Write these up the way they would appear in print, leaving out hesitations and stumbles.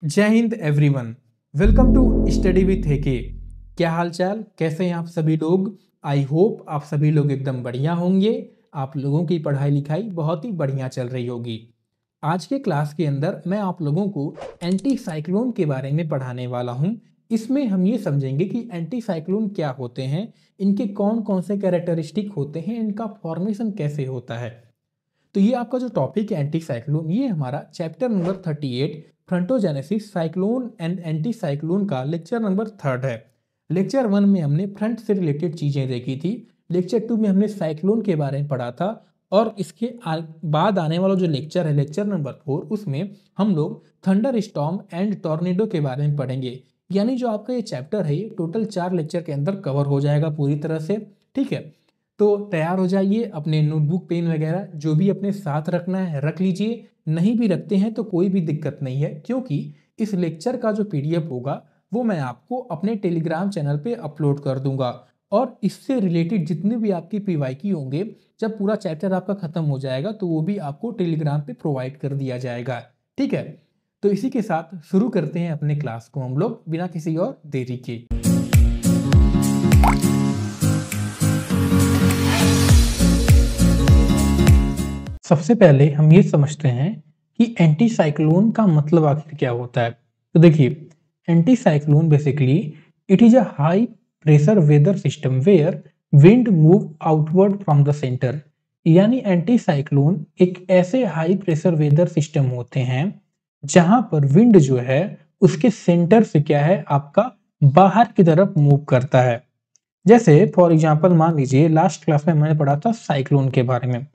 जय हिंद everyone. Welcome to study with हेके। क्या हाल चाल, कैसे हैं आप सभी लोग। आई होप आप सभी लोग एकदम बढ़िया होंगे। आप लोगों की पढ़ाई लिखाई बहुत ही बढ़िया चल रही होगी। आज के क्लास के अंदर मैं आप लोगों को एंटी साइक्लोन के बारे में पढ़ाने वाला हूं। इसमें हम ये समझेंगे कि एंटी साइक्लोन क्या होते हैं, इनके कौन कौन से कैरेक्टरिस्टिक होते हैं, इनका फॉर्मेशन कैसे होता है। तो ये आपका जो टॉपिक है एंटी साइक्लोन, ये हमारा chapter number 38 frontogenesis cyclone and anti cyclone का लेक्चर नंबर 3 है। लेक्चर 1 में हमने फ्रंट से रिलेटेड चीज़ें देखी थी। लेक्चर 2 में हमने साइक्लोन के बारे में पढ़ा था। और इसके बाद आने वाला जो लेक्चर है लेक्चर नंबर 4, उसमें हम लोग थंडर स्टॉर्म एंड टॉर्नेडो के बारे में पढ़ेंगे। यानी जो आपका ये चैप्टर है ये टोटल 4 लेक्चर के अंदर कवर हो जाएगा पूरी तरह से। ठीक है, तो तैयार हो जाइए। अपने नोटबुक पेन वगैरह जो भी अपने साथ रखना है रख लीजिए। नहीं भी रखते हैं तो कोई भी दिक्कत नहीं है, क्योंकि इस लेक्चर का जो पीडीएफ होगा वो मैं आपको अपने टेलीग्राम चैनल पे अपलोड कर दूंगा। और इससे रिलेटेड जितने भी आपकी पीवाईक्यू होंगे, जब पूरा चैप्टर आपका खत्म हो जाएगा तो वो भी आपको टेलीग्राम पे प्रोवाइड कर दिया जाएगा। ठीक है, तो इसी के साथ शुरू करते हैं अपने क्लास को हम लोग बिना किसी और देरी के। सबसे पहले हम ये समझते हैं कि एंटी साइक्लोन का मतलब आखिर क्या होता है। तो देखिए, anti cyclone basically it is a high pressure weather system where wind move outward from the centre. यानी एंटी साइक्लोन एक ऐसे हाई प्रेशर वेदर सिस्टम होते हैं जहां पर विंड जो है उसके सेंटर से क्या है आपका बाहर की तरफ मूव करता है। जैसे फॉर एग्जांपल मान लीजिए लास्ट क्लास में मैंने पढ़ा था साइक्लोन के बारे में।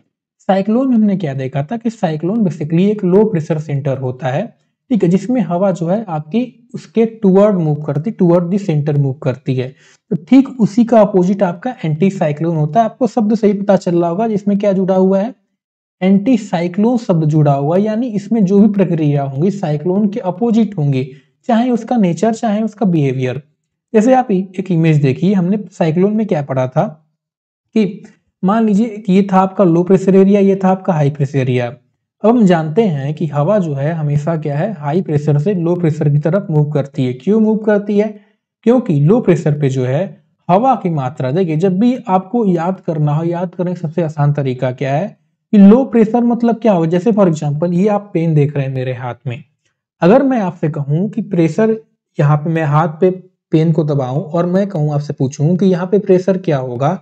साइक्लोन में हमने क्या देखा था कि साइक्लोन बेसिकली एक लो प्रेशर सेंटर होता है, ठीक है, जिसमें हवा जो है आपकी उसके टुवर्ड मूव करती, टुवर्ड द सेंटर मूव करती है। तो ठीक उसी का अपोजिट आपका एंटी साइक्लोन होता है। आपको शब्द सही पता चल रहा होगा, जिसमें क्या जुड़ा हुआ है, एंटी साइक्लोन शब्द जुड़ा हुआ है। यानी इसमें जो भी प्रक्रिया होंगी साइक्लोन के अपोजिट होंगी, चाहे उसका नेचर चाहे उसका बिहेवियर। जैसे आप एक इमेज देखिए, हमने साइक्लोन में क्या पढ़ा था कि मान लीजिए कि ये था आपका लो प्रेशर एरिया, ये था आपका हाई प्रेशर एरिया। अब हम जानते हैं कि हवा जो है हमेशा क्या है हाई प्रेशर से लो प्रेशर की तरफ मूव करती है। क्यों मूव करती है? क्योंकि लो प्रेशर पे जो है हवा की मात्रा, देखिए जब भी आपको याद करना हो, याद करने का सबसे आसान तरीका क्या है कि लो प्रेशर मतलब क्या हो। जैसे फॉर एग्जाम्पल ये आप पेन देख रहे हैं मेरे हाथ में, अगर मैं आपसे कहूं कि प्रेशर, यहाँ पे मैं हाथ पे पेन को दबाऊं और मैं कहूं आपसे पूछूं कि यहाँ पे प्रेशर क्या होगा,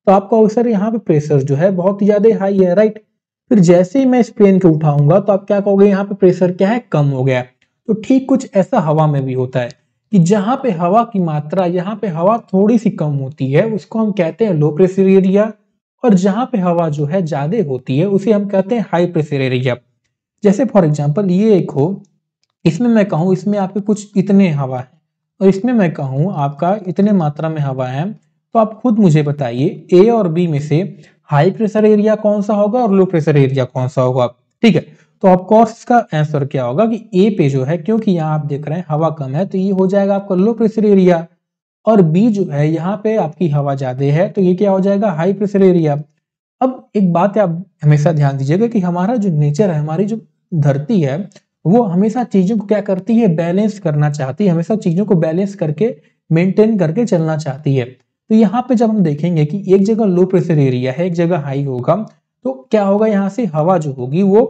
तो आपका अवसर यहाँ पे प्रेशर जो है बहुत ज्यादा हाई है, राइट। फिर जैसे ही मैं इस पेन को उठाऊंगा तो आप क्या कहोगे, यहाँ पे प्रेशर क्या है, कम हो गया। तो ठीक कुछ ऐसा हवा में भी होता है कि जहां पे हवा की मात्रा, यहाँ पे हवा थोड़ी सी कम होती है उसको हम कहते हैं लो प्रेशर एरिया, और जहां पे हवा जो है ज्यादा होती है उसे हम कहते हैं हाई प्रेशर एरिया। जैसे फॉर एग्जाम्पल ये एक हो, इसमें मैं कहूँ इसमें आपके कुछ इतने हवा है और इसमें मैं कहूँ आपका इतने मात्रा में हवा है, तो आप खुद मुझे बताइए ए और बी में से हाई प्रेशर एरिया कौन सा होगा और लो प्रेशर एरिया कौन सा होगा। ठीक है, तो ऑफ कोर्स इसका आंसर क्या होगा कि ए पे जो है, क्योंकि यहाँ आप देख रहे हैं हवा कम है तो ये हो जाएगा आपका लो प्रेशर एरिया, और बी जो है यहाँ पे आपकी हवा ज्यादा है तो ये क्या हो जाएगा, हाई प्रेशर एरिया। अब एक बात है, आप हमेशा ध्यान दीजिएगा कि हमारा जो नेचर है, हमारी जो धरती है, वो हमेशा चीजों को क्या करती है, बैलेंस करना चाहती है, हमेशा चीजों को बैलेंस करके मेंटेन करके चलना चाहती है। तो यहाँ पे जब हम देखेंगे कि एक जगह लो प्रेशर एरिया है, एक जगह हाई होगा, तो क्या होगा, यहाँ से हवा जो होगी वो,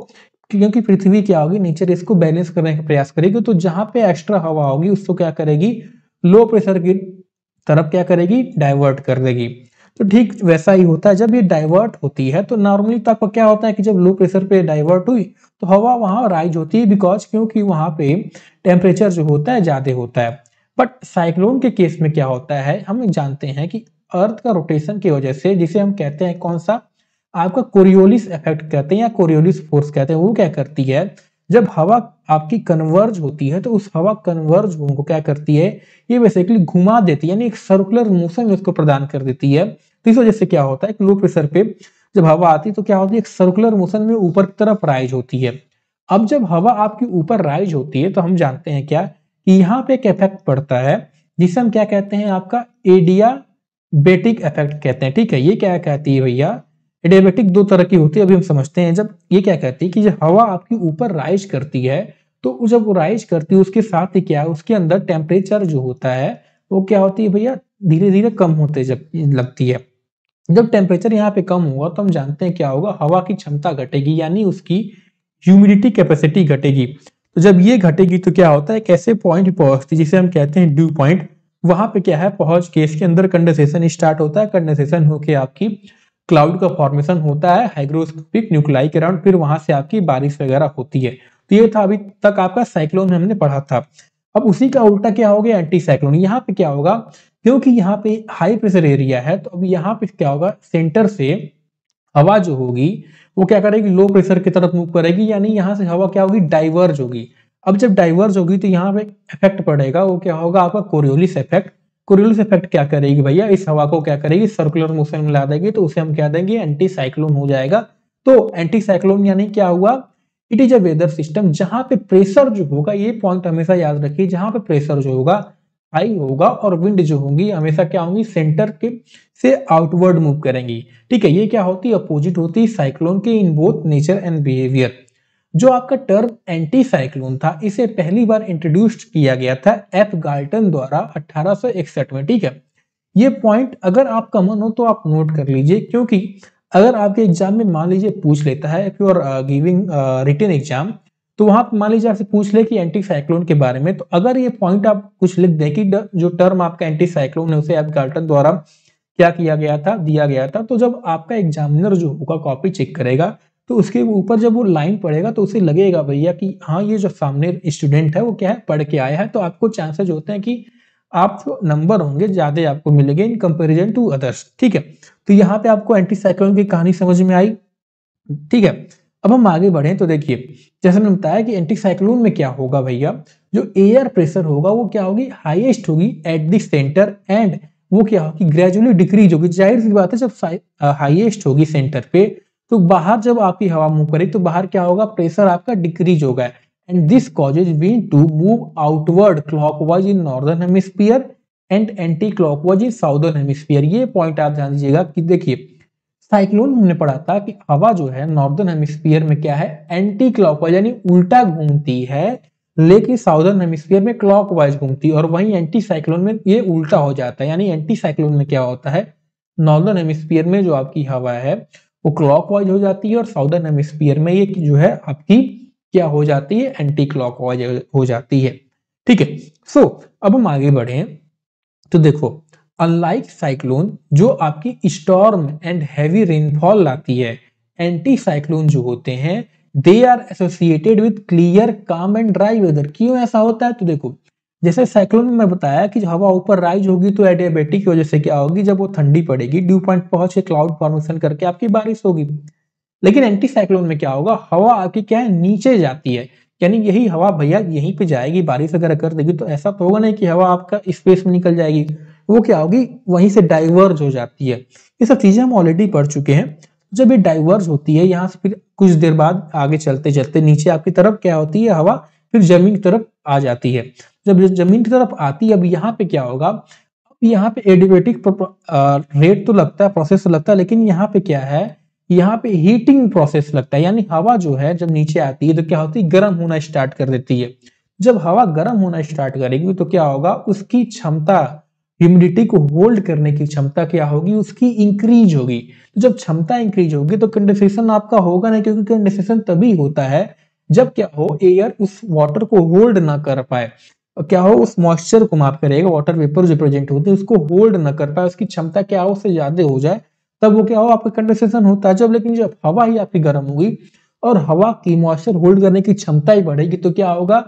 क्योंकि पृथ्वी क्या होगी, नेचर इसको बैलेंस करने का प्रयास करेगी, तो जहां पे एक्स्ट्रा हवा होगी उसको क्या करेगी, लो प्रेशर की तरफ क्या करेगी, डाइवर्ट कर देगी। तो ठीक वैसा ही होता है, जब ये डाइवर्ट होती है तो नॉर्मली तो आपका क्या होता है कि जब लो प्रेशर पे डाइवर्ट हुई तो हवा वहां राइज होती है, बिकॉज क्योंकि वहां पे टेम्परेचर जो होता है ज्यादा होता है। बट साइक्लोन के केस में क्या होता है, हम जानते हैं कि अर्थ का रोटेशन की वजह से, जिसे हम कहते हैं कौन सा, आपका कोरियोलिस इफेक्ट कहते हैं या कोरियोलिस फोर्स कहते हैं, वो क्या करती है, जब हवा आपकी कन्वर्ज होती है तो उस हवा कन्वर्ज को क्या करती है, ये बेसिकली घुमा देती है, यानी एक सर्कुलर मोशन उसको प्रदान कर देती है। तो इस वजह से क्या होता है कि लो प्रेशर पे जब हवा आती है तो क्या होती है, एक सर्कुलर मोशन में ऊपर की तरफ राइज होती है। अब जब हवा आपकी ऊपर राइज होती है तो हम जानते हैं क्या कि यहाँ पे एक इफेक्ट पड़ता है जिसे हम क्या कहते हैं, आपका एडियाबेटिक इफेक्ट कहते हैं। ठीक है, ये क्या कहती है भैया, एडियाबेटिक दो तरह की होती है, अभी हम समझते हैं। जब ये क्या कहती है कि जब हवा आपकी ऊपर राइज करती है तो जब वो राइज करती है उसके साथ ही क्या है, उसके अंदर टेम्परेचर जो होता है वो क्या होती है भैया, धीरे धीरे कम होते जब लगती है। जब टेम्परेचर यहाँ पे कम होगा तो हम जानते हैं क्या होगा, हवा की क्षमता घटेगी, यानी उसकी ह्यूमिडिटी कैपेसिटी घटेगी। तो जब ये घटेगी तो क्या होता है, एक ऐसे पॉइंट पहुंचती जिसे हम कहते हैं ड्यू पॉइंट। वहां पे क्या है, पहुंच के इसके अंदर कंडेंसेशन स्टार्ट होता है, कंडेंसेशन होके आपकी क्लाउड का फॉर्मेशन होता है हाइग्रोस्कोपिक न्यूक्लाई के अराउंड, फिर वहां से आपकी बारिश वगैरह होती है। तो ये था अभी तक आपका साइक्लोन हमने पढ़ा था। अब उसी का उल्टा क्या हो गया, एंटी साइक्लोन। यहाँ पे क्या होगा, क्योंकि यहाँ पे हाई प्रेशर एरिया है तो अब यहाँ पे क्या होगा, सेंटर से हवा जो होगी वो क्या करेगी, लो प्रेशर की तरफ मूव करेगी, यानी यहाँ से हवा क्या होगी, डाइवर्ज होगी। अब जब डाइवर्ज होगी तो यहाँ पे इफेक्ट पड़ेगा, वो क्या होगा आपका कोरियोलिस इफेक्ट। कोरियोलिस इफेक्ट क्या करेगी भैया, इस हवा को क्या करेगी, सर्कुलर मोशन में ला देगी, तो उसे हम क्या देंगे, एंटी साइक्लोन हो जाएगा। तो एंटी साइक्लोन यानी क्या हुआ, it is a weather system जहां पे प्रेशर जो होगा, ये पॉइंट हमेशा याद रखिए, जहां पे प्रेशर जो होगा हाई होगा और विंड जो होंगी हमेशा क्या होंगी, सेंटर के से आउटवर्ड मूव करेंगी। ठीक है, ये क्या होती है, अपोजिट होती है साइक्लोन के in both nature and behaviour. जो आपका टर्म एंटी साइक्लोन था, इसे पहली बार इंट्रोड्यूस किया गया था एफ गाल्टन द्वारा 1861 में। ठीक है, ये पॉइंट अगर आपका मन हो तो आप नोट कर लीजिए, क्योंकि अगर आपके एग्जाम में मान लीजिए पूछ लेता है, if you are giving written exam, तो वहां मान लीजिए आपसे पूछ ले कि एंटी साइक्लोन के बारे में, तो अगर ये पॉइंट आप कुछ लिख दें कि जो टर्म आपका एंटी साइक्लोन है उसे एफ गाल्टन द्वारा क्या किया गया था, दिया गया था, तो जब आपका एग्जामिनर जो होगा कॉपी चेक करेगा तो उसके ऊपर जब वो लाइन पढ़ेगा तो उसे लगेगा भैया कि हाँ ये जो सामने स्टूडेंट है वो क्या है, पढ़ के आया है, तो आपको चांसेस होते हैं कि आप जो नंबर होंगे ज्यादा आपको मिलेंगे इन कंपैरिजन टू अदर्स। ठीक है, तो यहाँ पे आपको एंटी साइक्लोन की कहानी समझ में आई। ठीक है, अब हम आगे बढ़े तो देखिए, जैसे मैंने बताया कि एंटी साइक्लोन में क्या होगा भैया, जो एयर प्रेशर होगा वो क्या होगी, हाईएस्ट होगी एट द सेंटर, एंड वो क्या होगी, ग्रेजुअली डिक्रीज होगी। जाहिर सी बात है, जब हाईएस्ट होगी सेंटर पे तो बाहर जब आपकी हवा मूव करेगी तो बाहर क्या होगा, प्रेशर आपका डिक्रीज होगा, and this causes wind to move outward clockwise in northern hemisphere and anti clockwise in southern hemisphere. ये पॉइंट आप ध्यान दीजिएगा कि देखिए, साइक्लोन हमने पढ़ा था कि हवा जो है नॉर्दर्न हेमिस्फीयर में क्या है, एंटी क्लॉकवाइज यानी उल्टा घूमती है, लेकिन साउदर्न हेमिस्फीयर में क्लॉकवाइज घूमती है, और वहीं एंटी साइक्लोन में ये उल्टा हो जाता है। यानी एंटी साइक्लोन में क्या होता है, नॉर्दर्न हेमिस्फीयर में जो आपकी हवा है वो क्लॉकवाइज हो जाती है, और साउदर्न हेमिस्फीयर में ये जो है आपकी क्या हो जाती है, एंटी क्लॉकवाइज हो जाती है। ठीक है, सो अब हम आगे बढ़े तो देखो, अनलाइक साइक्लोन जो आपकी स्टॉर्म एंड हैवी रेनफॉल लाती है, एंटी साइक्लोन जो होते हैं they are associated with clear calm and dry weather. क्यों ऐसा होता है, तो देखो जैसे साइक्लोन में मैं बताया कि हवा ऊपर राइज होगी तो एडियाबेटिक की वजह से क्या होगी, जब वो ठंडी पड़ेगी ड्यू पॉइंट पहुंच के क्लाउड फॉर्मेशन करके आपकी बारिश होगी। लेकिन एंटी साइक्लोन में क्या होगा, हवा आपकी क्या है, नीचे जाती है, यानी यही हवा भैया यहीं पे जाएगी, बारिश वगैरह कर देगी, तो ऐसा तो होगा नहीं कि हवा आपका स्पेस में निकल जाएगी, वो क्या होगी, वहीं से डाइवर्ज हो जाती है। ये सब चीजें हम ऑलरेडी पढ़ चुके हैं। जब ये डाइवर्ज होती है यहाँ से, फिर कुछ देर बाद आगे चलते चलते नीचे आपकी तरफ क्या होती है, हवा फिर जमीन की तरफ आ जाती है। जब जमीन की तरफ आती है, अब यहाँ पे क्या होगा, यहाँ पे एडियाबेटिक रेट तो लगता है, प्रोसेस तो लगता है, लेकिन यहाँ पे क्या है, यहाँ पे हीटिंग प्रोसेस लगता है। यानी हवा जो है जब नीचे आती है तो क्या होती है, गर्म होना स्टार्ट कर देती है। जब हवा गर्म होना स्टार्ट करेगी तो क्या होगा, उसकी क्षमता, ह्यूमिडिटी को होल्ड करने की क्षमता क्या होगी, उसकी इंक्रीज होगी। तो जब क्षमता इंक्रीज होगी तो कंडेंसेशन आपका होगा नहीं, क्योंकि कंडेंसेशन तभी होता है जब क्या हो, एयर उस वाटर को होल्ड ना कर पाए, क्या हो, उस मॉइस्चर को माफ करेगा, वाटर वेपर जो प्रेजेंट होते हैं उसको होल्ड ना कर पाए, उसकी क्षमता क्या हो, उससे ज्यादा हो जाए, तब वो क्या हो, आपका कंडेंसेशन होता है। जब लेकिन जब हवा ही आपकी गर्म होगी और हवा की मॉइस्चर होल्ड करने की क्षमता ही बढ़ेगी तो क्या होगा,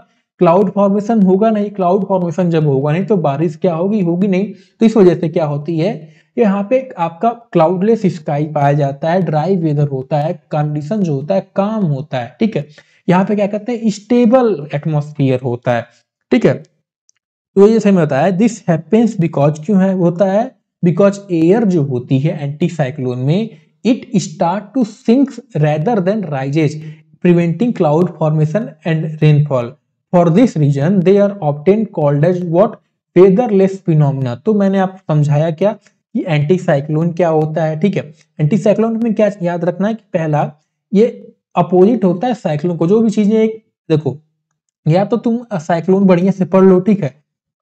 क्लाउड फॉर्मेशन होगा नहीं। क्लाउड फॉर्मेशन जब होगा नहीं तो बारिश क्या होगी, होगी नहीं। तो इस वजह से क्या होती है, यहाँ पे आपका क्लाउडलेस स्काई पाया जाता है, ड्राई वेदर होता है, कंडीशन जो होता है काम होता है। ठीक है, यहाँ पे क्या कहते हैं, स्टेबल एटमॉस्फेयर होता है। ठीक है, तो जैसे मैं बताया, दिस हैपेंस बिकॉज, क्यों है होता है, बिकॉज एयर जो होती है एंटी साइक्लोन में, it start to sink rather then rises, preventing cloud formation and rainfall. For this reason they are often called as what, featherless phenomena. तो मैंने आपको समझाया क्या कि एंटी साइक्लोन क्या होता है। ठीक है, एंटी साइक्लोन में क्या याद रखना है कि पहला ये अपोजिट होता है साइक्लोन को। जो भी चीजें एक देखो, या तो तुम साइक्लोन बढ़िया से पढ़ लो, ठीक है।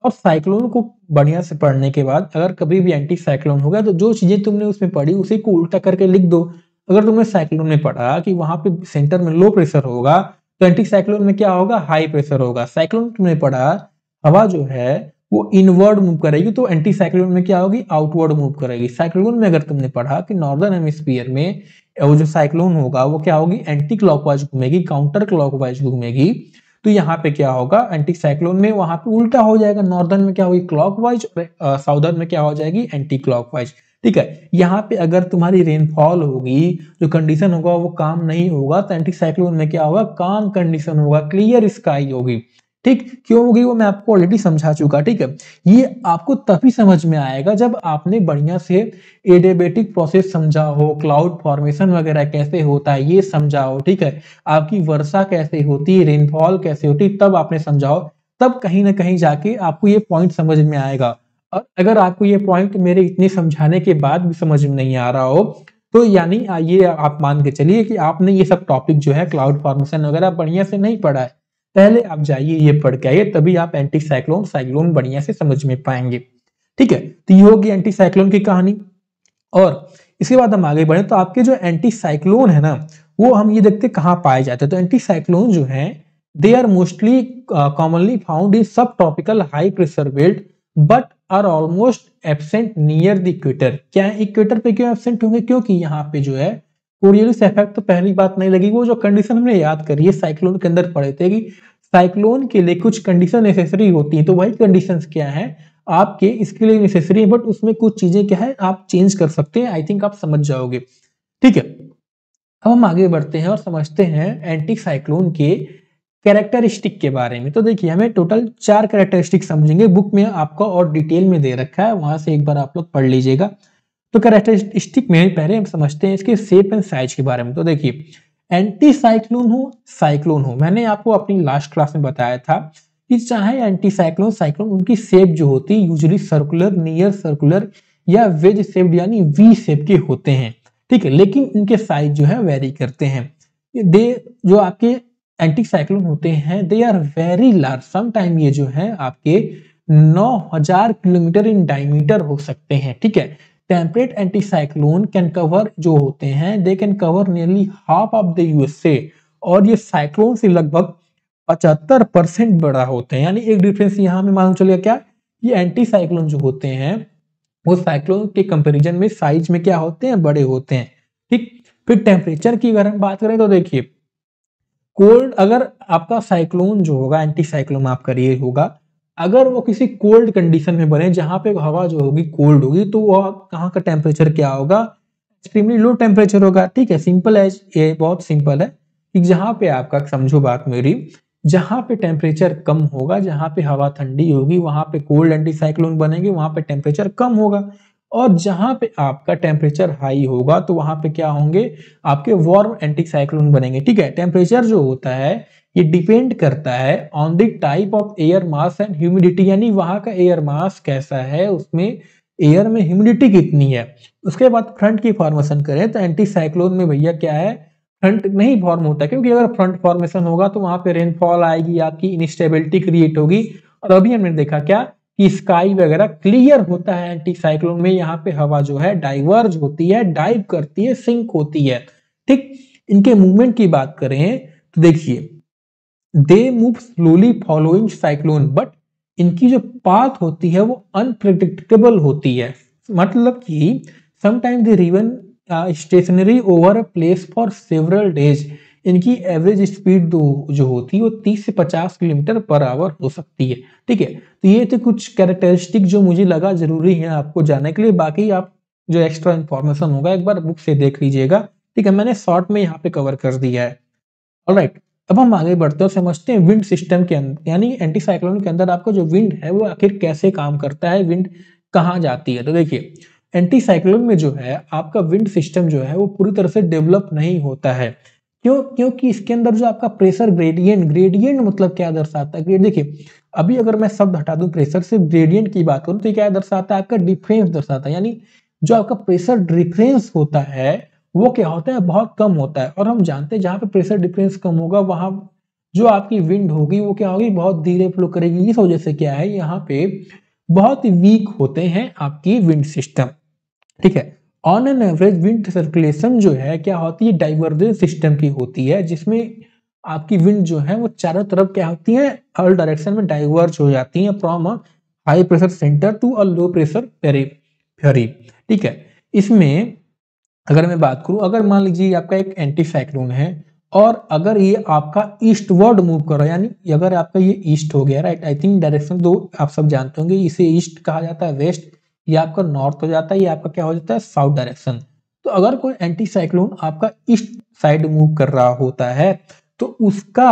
और साइक्लोन को बढ़िया से पढ़ने के बाद अगर कभी भी एंटी साइक्लोन होगा तो जो चीजें तुमने उसमें पढ़ी उसी को उल्टा करके लिख दो। अगर तुमने साइक्लोन में पढ़ा कि वहां पे सेंटर में लो प्रेशर होगा तो एंटी साइक्लोन में क्या होगा, हाई प्रेशर होगा। साइक्लोन तुमने पढ़ा हवा जो है वो इनवर्ड मूव करेगी तो एंटी साइक्लोन में क्या होगी, आउटवर्ड मूव करेगी। साइक्लोन में अगर तुमने पढ़ा कि नॉर्दर्न हेमिस्फीयर में वो जो साइक्लोन होगा वो क्या होगी, एंटी क्लॉकवाइज घूमेगी, काउंटर क्लॉकवाइज घूमेगी। तो यहाँ पे क्या होगा, एंटी साइक्लोन में वहां पे उल्टा हो जाएगा, नॉर्दर्न में क्या होगी क्लॉकवाइज और साउदर्न में क्या हो जाएगी एंटी क्लॉकवाइज। ठीक है, यहाँ पे अगर तुम्हारी रेनफॉल होगी, जो कंडीशन होगा वो काम नहीं होगा तो एंटी साइक्लोन में क्या होगा, काम कंडीशन होगा, क्लियर स्काई होगी। ठीक, क्यों होगी वो मैं आपको ऑलरेडी समझा चुका। ठीक है, ये आपको तभी समझ में आएगा जब आपने बढ़िया से एडियाबेटिक प्रोसेस समझा हो, क्लाउड फॉर्मेशन वगैरह कैसे होता है ये समझा हो। ठीक है, आपकी वर्षा कैसे होती है, रेनफॉल कैसे होती है, तब आपने समझा हो, तब कहीं ना कहीं जाके आपको ये पॉइंट समझ में आएगा। और अगर आपको ये पॉइंट मेरे इतने समझाने के बाद भी समझ में नहीं आ रहा हो तो यानी ये आप मान के चलिए कि आपने ये सब टॉपिक जो है क्लाउड फॉर्मेशन वगैरह बढ़िया से नहीं पढ़ा है। पहले आप जाइए ये पढ़ के आइए, तभी आप एंटी साइक्लोन साइक्लोन बढ़िया से समझ में पाएंगे। ठीक है, तो ये होगी एंटी साइक्लोन की कहानी। और इसके बाद हम आगे बढ़े तो आपके जो एंटी साइक्लोन है ना, वो हम ये देखते कहाँ पाए जाते हैं। तो एंटी साइक्लोन जो है they are mostly commonly found in sub tropical high pressure belt but are almost absent near the equator. क्या है, इक्वेटर पे क्यों एब्सेंट होंगे, क्योंकि यहाँ पे जो है कोरियोलिस इफेक्ट तो पहली बात नहीं लगेगी। वो जो कंडीशन हमने याद करी है साइक्लोन के अंदर पढ़े थे कि साइक्लोन के लिए कुछ कंडीशन नेसेसरी होती है, तो वही कंडीशंस क्या है आपके इसके लिए नेसेसरी है, बट उसमें कुछ चीजें क्या है आप चेंज कर सकते हैं। आई थिंक आप समझ जाओगे। ठीक है, अब हम आगे बढ़ते हैं और समझते हैं एंटी साइक्लोन के कैरेक्टरिस्टिक के बारे में। तो देखिए हमें टोटल 4 कैरेक्टरिस्टिक समझेंगे, बुक में आपका और डिटेल में दे रखा है, वहां से एक बार आप लोग पढ़ लीजिएगा। तो कैरेक्टरिस्टिक में पहले हम समझते हैं इसके शेप एंड साइज के बारे में। तो देखिए एंटी साइक्लोन हो साइक्लोन हो, मैंने आपको अपनी लास्ट क्लास में बताया था कि चाहे एंटी साइक्लोन साइक्लोन, उनकी शेप जो होती है यूजुअली सर्कुलर, नियर सर्कुलर या वेज शेप्ड यानी वी शेप के होते हैं। ठीक है, लेकिन इनके साइज जो है वेरी करते हैं। दे जो आपके एंटी साइक्लोन होते हैं they are very large, some time ये जो है आपके 9000 किलोमीटर इन डायमीटर हो सकते हैं। ठीक है, temperate anti cyclone can cover जो होते हैं they can cover nearly half of the USA, और ये साइक्लोन से लगभग 75% बड़ा होते हैं। यानी एक डिफरेंस यहाँ में मालूम चलेगा क्या, ये एंटी साइक्लोन जो होते हैं वो साइक्लोन के कंपैरिजन में साइज में क्या होते हैं, बड़े होते हैं। ठीक, फिर टेम्परेचर की अगर हम बात करें तो देखिए कोल्ड, अगर आपका साइक्लोन जो होगा एंटी साइक्लोन आपका ये होगा अगर वो किसी कोल्ड कंडीशन में बने जहां पे हवा जो होगी कोल्ड होगी, तो वह कहाँ का टेम्परेचर क्या होगा, एक्सट्रीमली लो टेम्परेचर होगा। ठीक है, सिंपल है, ये बहुत सिंपल है कि जहां पे आपका, समझो बात मेरी, जहां पे टेम्परेचर कम होगा, जहां पे हवा ठंडी होगी वहां पे कोल्ड एंटी साइक्लोन बनेंगे, वहां पे टेम्परेचर कम होगा। और जहां पे आपका टेम्परेचर हाई होगा तो वहां पे क्या होंगे, आपके वार्म एंटी साइक्लोन बनेंगे। ठीक है, टेम्परेचर जो होता है ये डिपेंड करता है on the type of air mass and humidity, यानी वहां का एयर मास कैसा है, उसमें एयर में ह्यूमिडिटी कितनी है। उसके बाद फ्रंट की फॉर्मेशन करें तो एंटी साइक्लोन में भैया क्या है, फ्रंट नहीं फॉर्म होता, क्योंकि अगर फ्रंट फॉर्मेशन होगा तो वहां पे रेनफॉल आएगी, आपकी इनस्टेबिलिटी क्रिएट होगी। और अभी हमने देखा क्या कि स्काई वगैरह क्लियर होता है एंटी साइक्लोन में, यहाँ पे हवा जो है डाइवर्ज होती है, डाइव करती है, सिंक होती है। ठीक, इनके मूवमेंट की बात करें तो देखिए they move slowly following cyclone, but इनकी जो पाथ होती है वो अनप्रेडिक्टेबल होती है। मतलब कि sometime they even stationary over a place for several days. इनकी एवरेज स्पीड जो होती है वो 30 से 50 किलोमीटर पर आवर हो सकती है। ठीक है, तो ये थे कुछ कैरेक्टरिस्टिक जो मुझे लगा जरूरी है आपको जानने के लिए। बाकी आप जो एक्स्ट्रा इन्फॉर्मेशन होगा एक बार बुक से देख लीजिएगा। ठीक है, मैंने शॉर्ट में यहाँ पे कवर कर दिया है। ऑलराइट, अब हम आगे बढ़ते हैं, समझते हैं विंड सिस्टम के अंदर, यानी एंटी साइक्लोन के अंदर आपका जो विंड है वो आखिर कैसे काम करता है, विंड कहाँ जाती है। तो देखिए एंटी साइक्लोन में जो है आपका विंड सिस्टम जो है वो पूरी तरह से डेवलप नहीं होता है। क्यों, क्योंकि इसके अंदर जो आपका प्रेशर ग्रेडियंट, ग्रेडियंट मतलब क्या दर्शाता है, देखिए अभी अगर मैं शब्द हटा दूं प्रेशर से, ग्रेडियंट की बात करूं तो क्या दर्शाता है, आपका डिफरेंस दर्शाता है। यानी जो आपका प्रेशर डिफरेंस होता है वो क्या होता है, बहुत कम होता है। और हम जानते हैं जहां पे प्रेशर डिफरेंस कम होगा वहां जो आपकी विंड होगी वो क्या होगी, बहुत धीरे फ्लो करेगी। इस वजह से क्या है, यहाँ पे बहुत ही वीक होते हैं आपकी विंड सिस्टम, ठीक है। On an average wind circulation जो है क्या होती है, डाइवर्जेंट सिस्टम की होती है, जिसमें आपकी विंड जो है वो चारों तरफ क्या होती है, ऑल डायरेक्शन में डाइवर्ज हो जाती है from a high pressure centre to a low pressure periphery, ठीक है। इसमें अगर मैं बात करूं, अगर मान लीजिए आपका एक एंटी साइक्लोन है और अगर ये आपका ईस्टवर्ड मूव कर रहा है, यानी अगर आपका ये ईस्ट हो गया, राइट, आई थिंक डायरेक्शन दो आप सब जानते होंगे, इसे ईस्ट कहा जाता है, वेस्ट, ये आपका नॉर्थ हो जाता है, ये आपका क्या हो जाता है, साउथ डायरेक्शन। तो अगर कोई एंटी साइक्लोन आपका ईस्ट साइड मूव कर रहा होता है तो उसका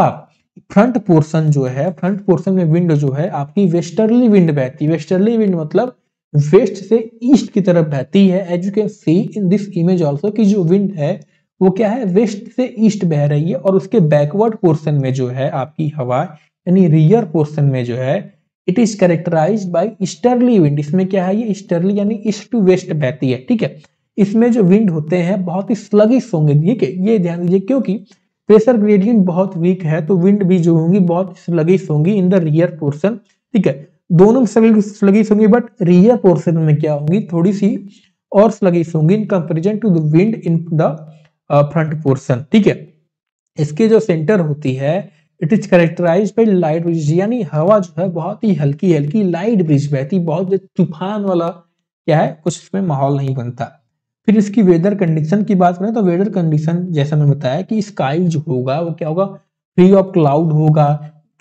फ्रंट पोर्शन जो है, फ्रंट पोर्शन में विंड जो है आपकी वेस्टर्ली विंड बहती है। वेस्टर्ली विंड मतलब वेस्ट से ईस्ट की तरफ बहती है। As you can see in this image also कि जो विंड है वो क्या है, वेस्ट से ईस्ट बह रही है, और उसके बैकवर्ड पोर्शन में जो है आपकी हवा, यानी रियर पोर्शन में जो है, it is characterised by easterly wind. इसमें क्या है, ये ईस्टर्ली यानी ईस्ट टू वेस्ट बहती है, ठीक है। इसमें जो विंड होते हैं बहुत ही स्लगिश होंगे, ठीक है, ये ध्यान दीजिए, क्योंकि प्रेशर ग्रेडियंट बहुत वीक है तो विंड भी जो होंगी बहुत स्लगिश होंगी इन द रियर पोर्शन, ठीक है। दोनों में स्लगिश होंगी, बट रियर पोर्शन में क्या होंगी, थोड़ी सी और स्लगिश होंगी in comparison to the wind in the front portion, ठीक है। इसके जो सेंटर होती है, it is characterised by light breeze, यानी हवा जो है बहुत ही हल्की हल्की लाइट ब्रिज बहती, बहुत तूफान वाला क्या है, कुछ इसमें माहौल नहीं बनता। फिर इसकी वेदर कंडीशन की बात करें तो वेदर कंडीशन जैसा मैं बताया कि स्काई जो होगा वो क्या होगा, फ्री ऑफ क्लाउड होगा।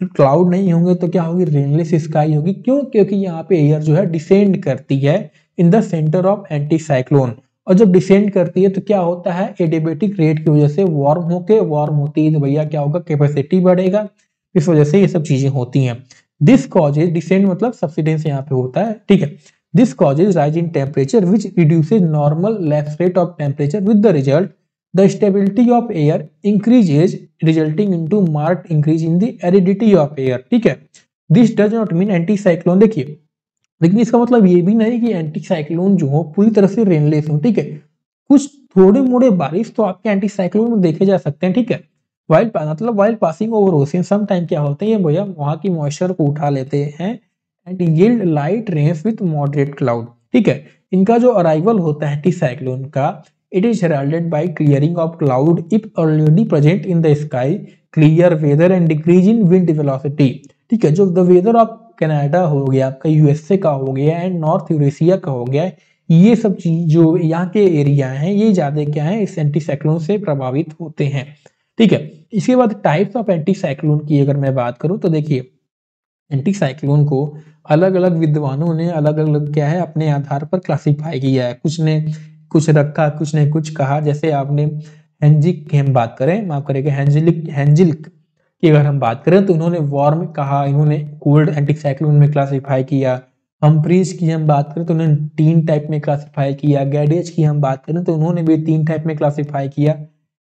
क्लाउड नहीं होंगे तो क्या होगी, रेनलेस स्काई होगी। क्यों, क्योंकि यहाँ पे एयर जो है डिसेंड करती है in the centre of anti cyclone, और जब डिसेंड करती है तो क्या होता है, एडियाबैटिक रेट की वजह से वार्म होती है तो भैया क्या होगा, कैपेसिटी बढ़ेगा, इस वजह से ये सब चीजें होती हैं। दिस कॉजेज, डिसेंड मतलब सब्सिडेंस यहाँ पे होता है, ठीक है। This causes rise in temperature which reduces normal lapse rate of temperature, with the result the stability of air increases resulting into marked increase in the aridity of air, ठीक है। This does not mean anti cyclone, देखिए, लेकिन इसका मतलब ये भी नहीं कि एंटी साइक्लोन जो हो पूरी तरह से रेनलेस हो, ठीक है। कुछ थोड़े मोड़े बारिश तो आपके एंटी साइक्लोन में देखे जा सकते हैं, ठीक है। While passing over ocean some time क्या होते हैं भैया, वहां की मॉइस्चर को उठा लेते हैं and yield light rains with moderate cloud, ठीक है। इनका जो अराइवल होता है एंटी साइक्लोन का, it is heralded by clearing of cloud if already present in the sky, clear weather and decrease in wind velocity, ठीक है। जो द वेदर ऑफ कनाडा हो गया, आपका यूएसए का हो गया एंड नॉर्थ यूरेशिया का हो गया, ये सब चीज जो यहाँ के एरिया हैं ये ज्यादा क्या है, इस एंटी साइक्लोन से प्रभावित होते हैं, ठीक है। इसके बाद टाइप्स ऑफ एंटी साइक्लोन की अगर मैं बात करूं तो देखिए, एंटी साइक्लोन को अलग अलग विद्वानों ने अलग अलग क्या है अपने आधार पर क्लासिफाई किया है। कुछ ने कुछ रखा, कुछ ने कुछ कहा। जैसे आपने हेंजिक की हम बात करें, माफ करेंगे, हेंजिल्क की अगर हम बात करें तो उन्होंने वार्म कहा, इन्होंने कोल्ड एंटी साइक्लोन में क्लासिफाई किया। हम्फ्रीज की हम बात करें तो उन्होंने 3 टाइप में क्लासिफाई किया। गैडेज की हम बात करें तो उन्होंने भी 3 टाइप में क्लासिफाई किया।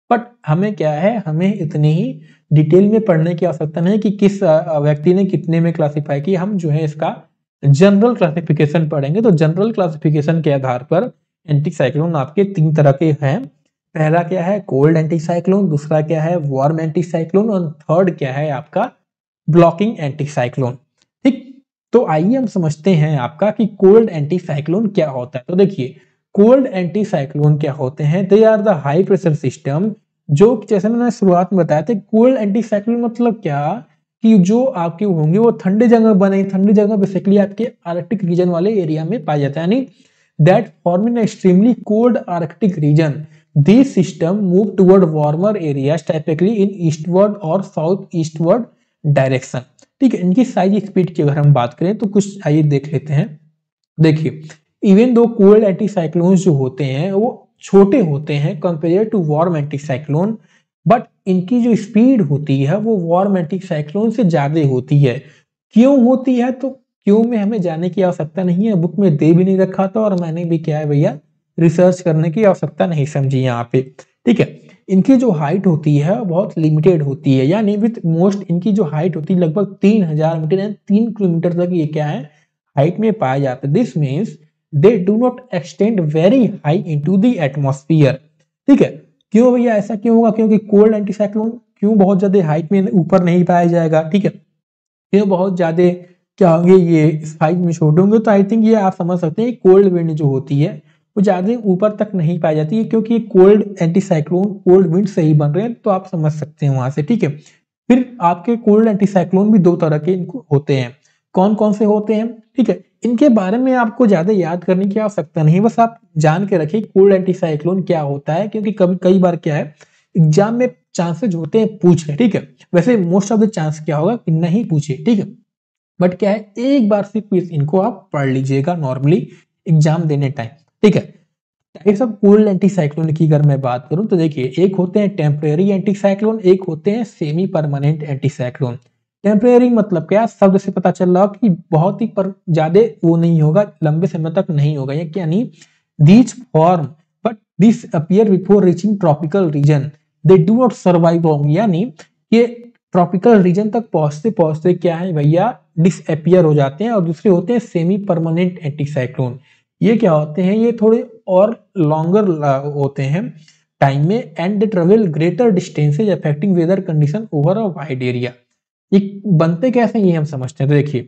बट हमें क्या है, हमें इतनी ही डिटेल में पढ़ने की आवश्यकता नहीं कि किस व्यक्ति ने कितने में क्लासिफाई किया। हम जो है इसका जनरल क्लासिफिकेशन पढ़ेंगे। तो जनरल क्लासिफिकेशन के आधार पर एंटी साइक्लोन आपके 3 तरह के हैं। पहला क्या है, कोल्ड एंटी साइक्लोन, दूसरा क्या है, वार्म एंटी साइक्लोन, और थर्ड क्या है आपका ब्लॉकिंग एंटी साइक्लोन, ठीक। तो आइए हम समझते हैं आपका कि कोल्ड एंटी साइक्लोन क्या होता है। तो देखिए, कोल्ड एंटी साइक्लोन क्या होते हैं, they are the high pressure system, जो जैसे मैंने शुरुआत में बताया था, कोल्ड एंटी साइक्लोन मतलब क्या कि जो आपके होंगे वो ठंडे जगह बने, ठंडी जगह बेसिकली आपके आर्कटिक रीजन वाले एरिया में पाया जाता है, यानी that form in extremely cold Arctic region. This system move toward warmer areas typically in eastward और साउथ ईस्टवर्ड डायरेक्शन, ठीक है। इनकी साइज स्पीड की अगर हम बात करें तो कुछ आइए देख लेते हैं। देखिए, even though cold anti cyclone जो होते हैं वो छोटे होते हैं compare to warm anti cyclone, but इनकी जो स्पीड होती है वो वार्म एंटी साइक्लोन से ज्यादा होती है। क्यों होती है, तो क्यों में हमें जाने की आवश्यकता नहीं है, बुक में दे भी नहीं रखा था और मैंने भी क्या है भैया रिसर्च करने की आवश्यकता नहीं समझी यहाँ पे, ठीक है। इनकी जो हाइट होती है बहुत लिमिटेड होती है, यानी विथ मोस्ट इनकी जो हाइट होती है लगभग 3000 मीटर यानी 3 किलोमीटर तक ये क्या है हाइट में पाया जाता है। This means they do not extend very high into the atmosphere, ठीक है। क्यों भैया ऐसा क्यों होगा, क्योंकि कोल्ड एंटी साइक्लोन क्यों बहुत ज्यादा हाइट में ऊपर नहीं पाया जाएगा, ठीक है, क्यों बहुत ज्यादा क्या होंगे ये साइज में छोटे होंगे, तो आई थिंक ये आप समझ सकते हैं कोल्ड विंड जो होती है वो ज्यादा ऊपर तक नहीं पाई जाती है, क्योंकि कोल्ड एंटीसाइक्लोन कोल्ड विंड से ही बन रहे हैं, तो आप समझ सकते हैं वहां से, ठीक है। फिर आपके कोल्ड एंटीसाइक्लोन भी दो तरह के इनको होते हैं, कौन कौन से होते हैं, ठीक है, इनके बारे में आपको ज्यादा याद करने की आवश्यकता नहीं, बस आप जान के रखिए कोल्ड एंटीसाइक्लोन क्या होता है, क्योंकि कभी कई बार क्या है एग्जाम में चांसेस होते हैं पूछ ले, ठीक है, वैसे मोस्ट ऑफ द चांस क्या होगा कि नहीं पूछे, ठीक है, बट क्या है एक बार सिर्फ इनको आप पढ़ लीजिएगा नॉर्मली एग्जाम देने टाइम, ठीक है। टाइप्स ऑफ कोल्ड एंटीसाइक्लोन की अगर मैं बात करूं तो देखिए एक होते हैं टेम्परेरी एंटीसाइक्लोन, एक होते हैं सेमी परमानेंट एंटीसाइक्लोन। टेम्परेरी मतलब क्या, शब्द से पता चल रहा हो कि बहुत ही पर ज्यादा वो नहीं होगा, लंबे समय तक नहीं होगा, ये यानी these form but this appear before reaching tropical region, they do not survive long, यानी ये ट्रॉपिकल रीजन तक पहुंचते पहुंचते क्या है भैया डिसअपियर हो जाते हैं। और दूसरे होते हैं सेमी परमानेंट एंटीसाइक्लोन, ये क्या होते हैं, ये थोड़े और लॉन्गर होते हैं टाइम में, and they travel greater distances affecting weather condition over a wide area. ये बनते कैसे ये हम समझते हैं, तो देखिए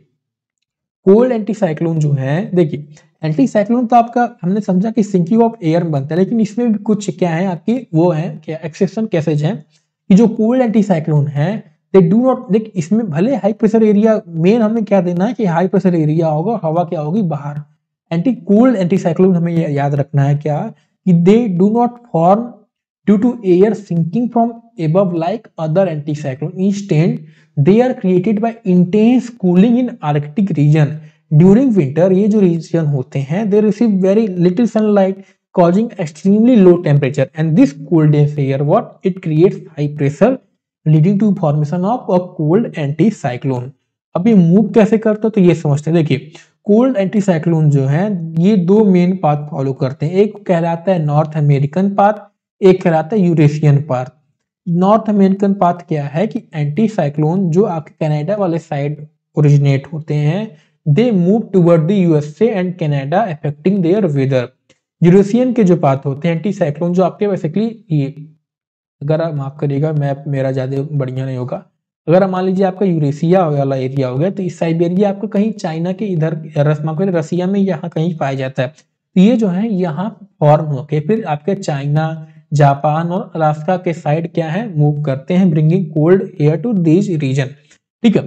कोल्ड एंटीसाइक्लोन जो है, देखिए एंटीसाइक्लोन तो आपका हमने समझा कि सिंकिंग ऑफ एयर में बनता है, लेकिन इसमें भी कुछ क्या है आपकी वो है क्या एक्सेप्शन कैसेज है कि जो कोल्ड एंटीसाइक्लोन है दे डू नॉट, देख इसमें भले हाई प्रेशर एरिया, मेन हमें क्या देना है कि हाई प्रेशर एरिया होगा, हवा क्या होगी बाहर, एंटी कोल्ड एंटीसाइक्लोन हमें याद रखना है क्या कि they do not form due to air sinking from above like other anticyclone, instead they are created by intense cooling in arctic region during winter। ये जो रीजन होते हैं they receive very little sunlight causing extremely low temperature, and this cool dense air what it creates high pressure leading to formation of a cold anticyclone। अब ये move कैसे करता है तो ये समझते हैं, देखिए कोल्ड एंटीसाइक्लोन जो है ये दो मेन पाथ फॉलो करते हैं, एक कहलाता है नॉर्थ अमेरिकन पाथ, एक कहलाता है Eurasian path. North American path क्या है कि एंटीसाइक्लोन जो आपके कनाडा वाले साइड ओरिजिनेट होते हैं they move toward the USA and Canada affecting their weather. Eurasian के जो पाथ होते हैं एंटीसाइक्लोन जो आपके बेसिकली ये, अगर आप माफ करिएगा मैप मेरा ज्यादा बढ़िया नहीं होगा, अगर मान लीजिए आपका यूरेशिया वाला एरिया हो गया तो इस साइबेरिया आपको कहीं चाइना के इधर रसिया में यहाँ कहीं पाया जाता है, तो ये जो है यहाँ फॉर्म होके फिर आपके चाइना जापान और अलास्का के साइड क्या है मूव करते हैं, bringing cold air to these region, ठीक है।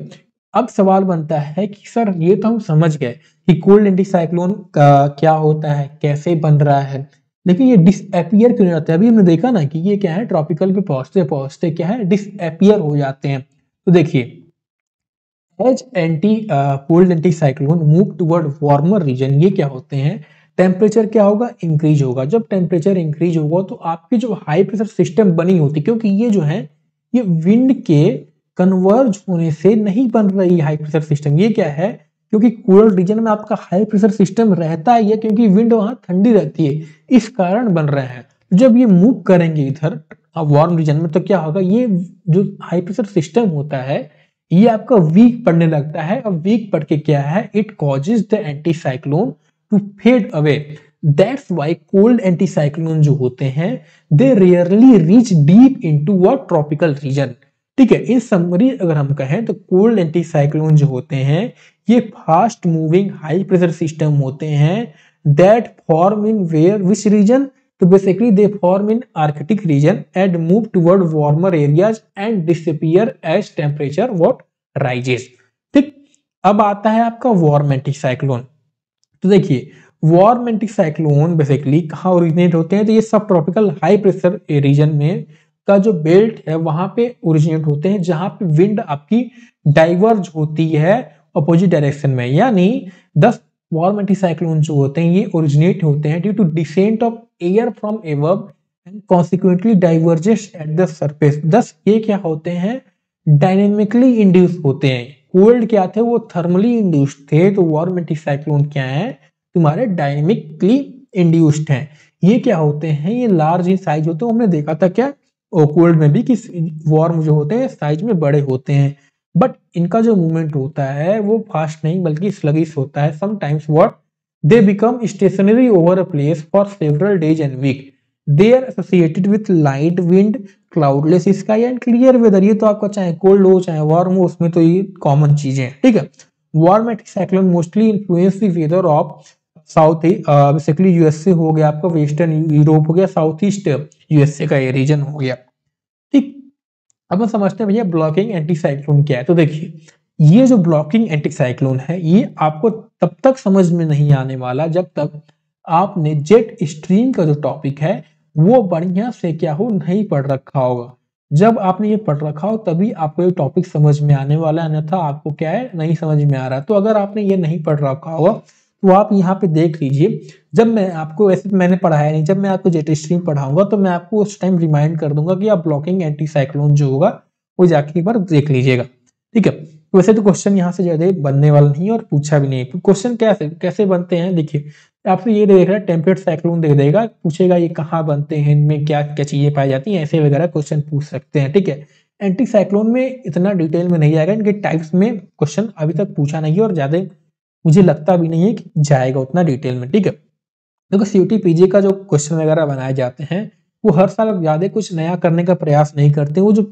अब सवाल बनता है कि सर ये तो हम समझ गए कि कोल्ड एंटीसाइक्लोन का क्या होता है कैसे बन रहा है, लेकिन ये डिसअपियर क्यों जाता है। अभी हमने देखा ना कि ये क्या है ट्रॉपिकल पे पहुंचते पहुंचते क्या है डिसअपियर हो जाते हैं। तो देखिए as anti cold anticyclone move toward warmer region, ये क्या होते हैं टेम्परेचर क्या होगा इंक्रीज होगा, जब टेम्परेचर इंक्रीज होगा तो आपकी जो हाई प्रेशर सिस्टम बनी होती, क्योंकि ये जो है ये विंड के कन्वर्ज होने से नहीं बन रही हाई प्रेशर सिस्टम, ये क्या है क्योंकि कोल्ड रीजन में आपका हाई प्रेशर सिस्टम रहता ही है, क्योंकि विंड वहां ठंडी रहती है इस कारण बन रहे हैं। जब ये मूव करेंगे इधर वार्म रीजन में तो क्या होगा ये जो हाई प्रेशर सिस्टम होता है ये आपका वीक पड़ने लगता है, और वीक पड़ के क्या है it causes the anticyclone to fade away. That's why cold anticyclone जो होते हैं they rarely reach deep into what tropical region, ठीक है। इन समरी अगर हम कहें तो कोल्ड एंटीसाइक्लोन जो होते हैं ये fast moving high pressure system होते हैं that form in where which region, तो basically they form in Arctic region and move toward warmer areas and disappear as temperature what rises, ठीक। अब आता है आपका वार्म एंटीसाइक्लोन। तो देखिए वार्म एंटीसाइक्लोन बेसिकली कहाँ ओरिजिनेट होते हैं तो ये सब ट्रॉपिकल हाई प्रेशर रीजन में का जो बेल्ट है वहां पे ओरिजिनेट होते हैं, जहां पे विंड आपकी डाइवर्ज होती है अपोजिट डायरेक्शन में, यानी 10 वार्म एंटीसाइक्लोन जो होते हैं ये ओरिजिनेट होते हैं due to descent of air from above and consequently diverges at the surface. 10 ये क्या होते हैं डायनेमिकली इंड्यूस होते हैं, कोल्ड क्या थे वो थर्मली इंड्यूस्ड थे, तो वार्म एंटीसाइक्लोन क्या है तुम्हारे डायनेमिकली इंड्यूस्ड हैं। ये क्या होते हैं ये लार्ज इन साइज होते हैं, हमने देखा था क्या कोल्ड में भी कि वार्म जो होते हैं साइज में बड़े होते हैं, बट इनका जो मूवमेंट होता है वो फास्ट नहीं बल्कि स्लगिश होता है। Sometimes what they become stationary over a place for several days and week, they are associated with light wind cloudless sky and clear weather. ये तो आपका चाहे कोल्ड हो चाहे वार्म हो, उसमें तो ये कॉमन चीजें हैं, ठीक है। Warm anticyclone mostly influence the weather of south basically USA हो गया आपका, वेस्टर्न यूरोप हो गया, साउथ ईस्ट यूएसए का ये रीजन हो गया, ठीक। अब हम समझते हैं भैया ब्लॉकिंग एंटीसाइक्लोन क्या है। तो देखिए ये जो ब्लॉकिंग एंटीसाइक्लोन है ये आपको तब तक समझ में नहीं आने वाला जब तक आपने जेट स्ट्रीम का जो टॉपिक है वो बढ़िया से क्या हो नहीं पढ़ रखा होगा। जब आपने ये पढ़ रखा हो तभी आपको ये टॉपिक समझ में आने वाला है, अन्यथा आपको क्या है नहीं समझ में आ रहा। तो अगर आपने ये नहीं पढ़ रखा होगा तो आप यहाँ पे देख लीजिए, जब मैं आपको, वैसे तो मैंने पढ़ाया नहीं, जब मैं आपको जेट स्ट्रीम पढ़ाऊंगा तो मैं आपको उस टाइम रिमाइंड कर दूंगा कि आप ब्लॉकिंग एंटीसाइक्लोन जो होगा वो जाके एक बार देख लीजिएगा, ठीक है। वैसे तो क्वेश्चन यहाँ से ज्यादा बनने वाला नहीं और पूछा भी नहीं। क्वेश्चन कैसे कैसे बनते हैं, देखिए आपसे ये देख रहा है टेम्परेट साइक्लोन दे देगा, पूछेगा ये कहाँ बनते हैं, इनमें क्या क्या चीजें पाई जाती हैं, ऐसे वगैरह क्वेश्चन पूछ सकते हैं, ठीक है। एंटी साइक्लोन में इतना डिटेल में नहीं जाएगा, इनके टाइप्स में क्वेश्चन अभी तक पूछा नहीं है और ज्यादा मुझे लगता भी नहीं है कि जाएगा उतना डिटेल में, ठीक है। देखो सीयूटी पीजी का जो क्वेश्चन वगैरह बनाए जाते हैं वो हर साल ज्यादा कुछ नया करने का प्रयास नहीं करते, वो जो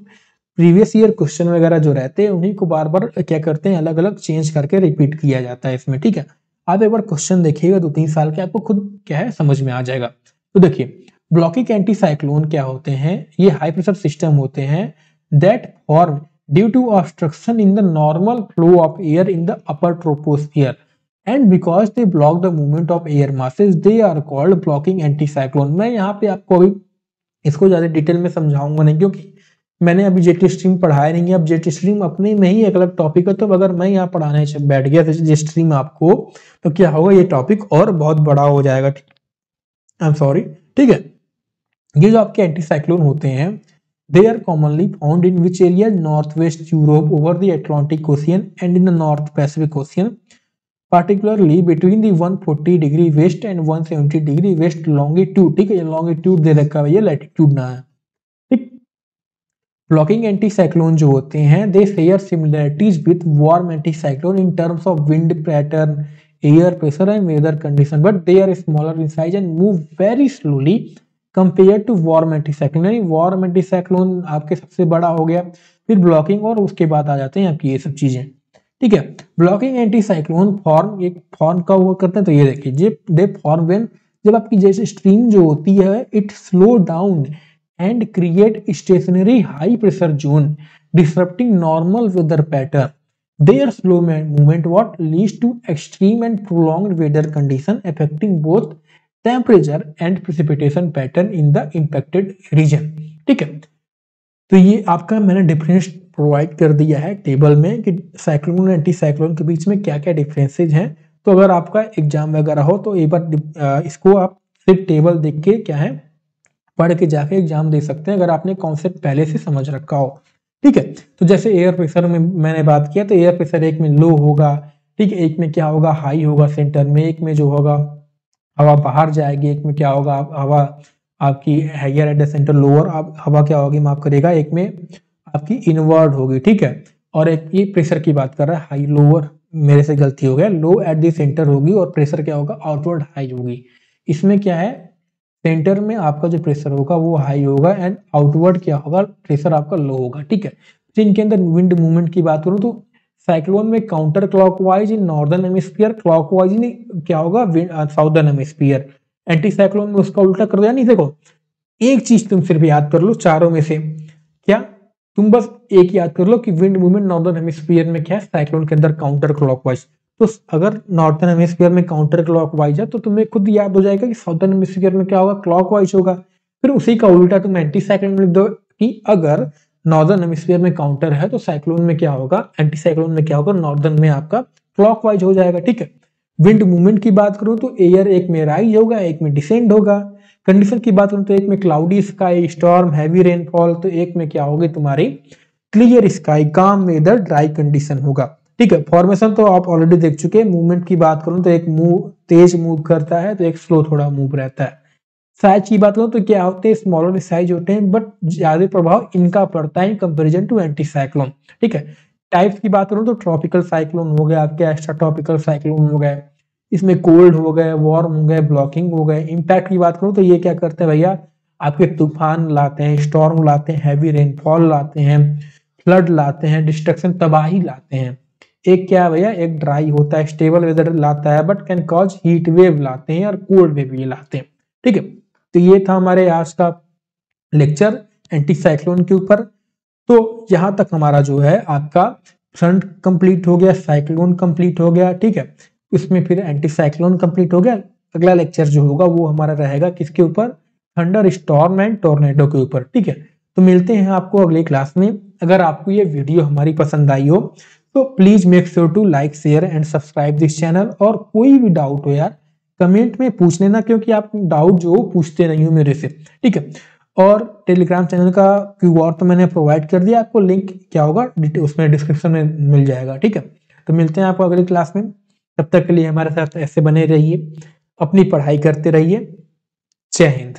प्रीवियस ईयर क्वेश्चन वगैरह जो रहते हैं उन्हीं को बार बार क्या करते हैं अलग अलग चेंज करके रिपीट किया जाता है इसमें, ठीक है। आप एक बार क्वेश्चन देखिएगा 2-3 साल के, आपको खुद क्या है समझ में आ जाएगा। तो देखिए ब्लॉकिंग एंटीसाइक्लोन क्या होते हैं, ये हाई प्रेशर सिस्टम होते हैं that form due to obstruction in the normal flow of air in the upper troposphere and because they block the movement of air masses they are called blocking anticyclone. मैं यहाँ पे आपको अभी इसको ज्यादा detail में समझाऊंगा नहीं क्योंकि मैंने अभी जेट स्ट्रीम पढ़ाया नहीं है। अब जेट स्ट्रीम अपने में ही एक अलग टॉपिक है, तो अगर मैं यहाँ पढ़ाने बैठ गया जेट स्ट्रीम आपको तो क्या होगा, ये टॉपिक और बहुत बड़ा हो जाएगा, आई एम सॉरी, ठीक है। ये जो आपके एंटीसाइक्लोन होते हैं they are commonly found in which area, north west Europe over the Atlantic ocean and in the north Pacific ocean, particularly between the 140 degree west and 170 degree west longitude, ठीक है। Longitude दे रखा है, ये latitude ना है, ठीक। Blocking anticyclone जो होते हैं they share similarities with warm anticyclone in terms of wind pattern, air pressure and weather condition, but they are smaller in size and move very slowly compare to warm anticyclone. यानी warm anticyclone आपके सबसे बड़ा हो गया, फिर blocking और उसके बाद आ जाते हैं आपकी ये सब चीजें, ठीक है। ब्लॉकिंग एंटीसाइक्लोन फॉर्म एक फॉर्म का वो करते हैं, तो ये देखिए दे फॉर्म व्हेन, जब आपकी जैसे स्ट्रीम जो होती है it slow down and create stationary high pressure zone disrupting normal weather pattern, their slow movement what leads to extreme and prolonged weather condition affecting both temperature and precipitation pattern in the impacted region, ठीक है। तो ये आपका मैंने difference provide कर दिया है table में कि साइक्लोन और एंटी साइक्लोन के बीच में क्या क्या डिफरेंसेज हैं। तो अगर आपका एग्जाम वगैरह हो तो एक बार इसको आप सिर्फ टेबल देख के क्या है पढ़ के जाके एग्जाम दे सकते हैं अगर आपने कॉन्सेप्ट पहले से समझ रखा हो, ठीक है। तो जैसे एयर प्रेशर में मैंने बात किया तो एयर प्रेशर एक में लो होगा, ठीक है, एक में क्या होगा हाई होगा सेंटर में, एक में जो होगा हवा बाहर जाएगी, एक में क्या होगा हवा आपकी higher at the centre lower, हवा क्या होगी माफ करेगा, एक में आपकी इनवर्ड होगी, ठीक है। और एक ये प्रेशर की बात कर रहा है हाई लोअर, मेरे से गलती हो गया, लो एट द सेंटर होगी और प्रेशर क्या होगा आउटवर्ड हाई होगी। इसमें क्या है सेंटर में आपका जो प्रेशर होगा वो हाई होगा एंड आउटवर्ड क्या होगा प्रेशर आपका लो होगा, ठीक है। तो इनके अंदर विंड मूवमेंट की बात करूं तो साइक्लोन में counter clockwise in northern hemisphere, clockwise in क्या होगा साउदर्न हेमिस्फीयर। एंटी साइक्लोन में उसका उल्टा कर दिया। नहीं देखो एक चीज तुम सिर्फ याद कर लो चारों में से, क्या तुम बस एक याद कर लो कि विंड मूवमेंट नॉर्दर्न हेमिस्फीयर में क्या है साइक्लोन के अंदर काउंटर क्लॉकवाइज। तो अगर नॉर्थर्न हेमिस्फीयर में काउंटर क्लॉकवाइज है तो तुम्हें खुद याद हो जाएगा कि साउथर्न हेमिस्फीयर में क्या होगा क्लॉकवाइज होगा। फिर उसी का उल्टा तुम एंटी साइक्लोन लिख दो कि अगर नॉर्दर्न हेमिस्फीयर में काउंटर है तो साइक्लोन में क्या होगा एंटी साइक्लोन में क्या होगा नॉर्दर्न में आपका क्लॉकवाइज हो जाएगा, ठीक है। विंड मूवमेंट की बात करूं तो एयर एक में राइज होगा एक में डिसेंड होगा। कंडीशन की बात करूं तो एक में cloudy sky storm heavy rainfall, तो एक में क्या होगी तुम्हारी क्लियर स्काई काम वेदर ड्राई कंडीशन होगा, ठीक है। फॉर्मेशन तो आप ऑलरेडी देख चुके हैं। मूवमेंट की बात करूं तो एक मूव तेज मूव करता है तो एक स्लो थोड़ा मूव रहता है। साइज की बात करूं तो क्या होते हैं स्मॉलर साइज होते हैं बट ज्यादा प्रभाव इनका पड़ता है in comparison to anticyclone, ठीक है। टाइप्स की बात करूं तो ट्रॉपिकल साइक्लोन हो गया आपके, एक्स्ट्रा ट्रॉपिकल साइक्लोन हो गए, इसमें कोल्ड हो गए वार्म हो गए ब्लॉकिंग हो गए। इम्पैक्ट की बात करूं तो ये क्या करते हैं भैया आपके तूफान लाते हैं, स्टॉर्म लाते हैं, हैवी रेनफॉल लाते हैं, फ्लड लाते हैं, डिस्ट्रक्शन तबाही लाते हैं। एक क्या भैया, एक ड्राई होता है, स्टेबल वेदर लाता है, but can cause heat wave लाते हैं और कोल्ड वेव ये लाते हैं। ठीक है, तो ये था हमारे आज का लेक्चर एंटी साइक्लोन के ऊपर। तो यहां तक हमारा जो है आपका फ्रंट कंप्लीट हो गया, साइक्लोन कंप्लीट हो गया। ठीक है, इसमें फिर एंटी साइक्लोन कंप्लीट हो गया। अगला लेक्चर जो होगा वो हमारा रहेगा किसके ऊपर, थंडर स्टॉर्म एंड टोर्नेडो के ऊपर। ठीक है, तो मिलते हैं आपको अगली क्लास में। अगर आपको ये वीडियो हमारी पसंद आई हो तो please make sure to like share and subscribe this channel. और कोई भी डाउट हो यार कमेंट में पूछ लेना, क्योंकि आप डाउट जो पूछते नहीं हो मेरे से। ठीक है, और टेलीग्राम चैनल का क्यूआर तो मैंने प्रोवाइड कर दिया, आपको लिंक क्या होगा उसमें डिस्क्रिप्शन में मिल जाएगा। ठीक है, तो मिलते हैं आपको अगली क्लास में। तब तक के लिए हमारे साथ ऐसे बने रहिए, अपनी पढ़ाई करते रहिए। जय हिंद।